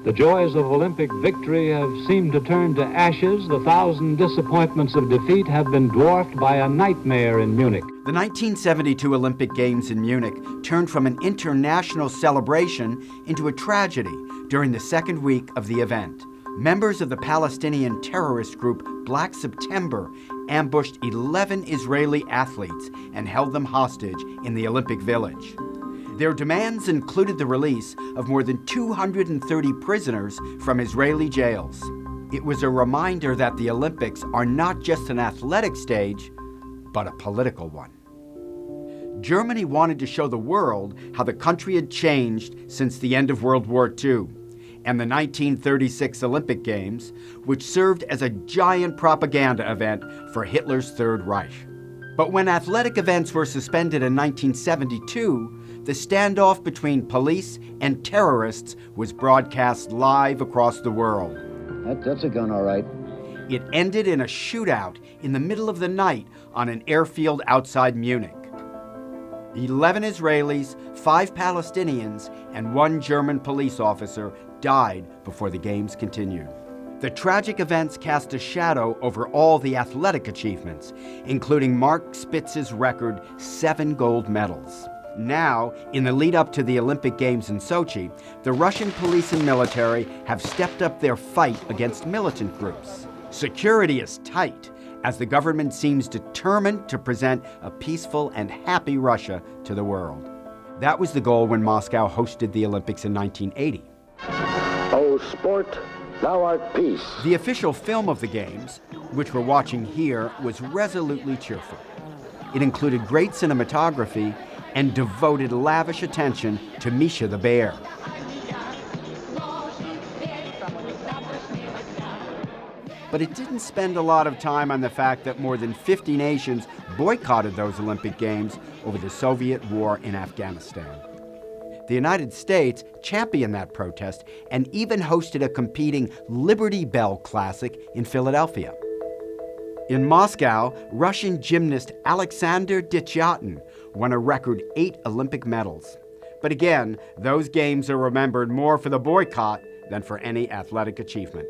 The joys of Olympic victory have seemed to turn to ashes. The thousand disappointments of defeat have been dwarfed by a nightmare in Munich. The 1972 Olympic Games in Munich turned from an international celebration into a tragedy during the second week of the event. Members of the Palestinian terrorist group Black September ambushed 11 Israeli athletes and held them hostage in the Olympic Village. Their demands included the release of more than 230 prisoners from Israeli jails. It was a reminder that the Olympics are not just an athletic stage, but a political one. Germany wanted to show the world how the country had changed since the end of World War II, and the 1936 Olympic Games, which served as a giant propaganda event for Hitler's Third Reich. But when athletic events were suspended in 1972, the standoff between police and terrorists was broadcast live across the world. That's a gun, all right. It ended in a shootout in the middle of the night on an airfield outside Munich. 11 Israelis, 5 Palestinians, and 1 German police officer died before the games continued. The tragic events cast a shadow over all the athletic achievements, including Mark Spitz's record 7 gold medals. Now, in the lead up to the Olympic Games in Sochi, the Russian police and military have stepped up their fight against militant groups. Security is tight, as the government seems determined to present a peaceful and happy Russia to the world. That was the goal when Moscow hosted the Olympics in 1980. Oh, sport, thou art peace. The official film of the Games, which we're watching here, was resolutely cheerful. It included great cinematography and devoted lavish attention to Misha the bear. But it didn't spend a lot of time on the fact that more than 50 nations boycotted those Olympic Games over the Soviet war in Afghanistan. The United States championed that protest and even hosted a competing Liberty Bell Classic in Philadelphia. In Moscow, Russian gymnast Alexander Dityatin won a record 8 Olympic medals. But again, those games are remembered more for the boycott than for any athletic achievement.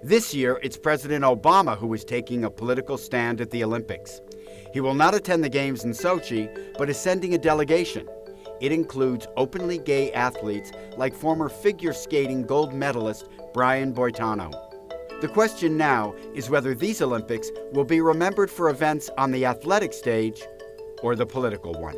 This year, it's President Obama who is taking a political stand at the Olympics. He will not attend the Games in Sochi, but is sending a delegation. It includes openly gay athletes like former figure skating gold medalist Brian Boitano. The question now is whether these Olympics will be remembered for events on the athletic stage or the political one.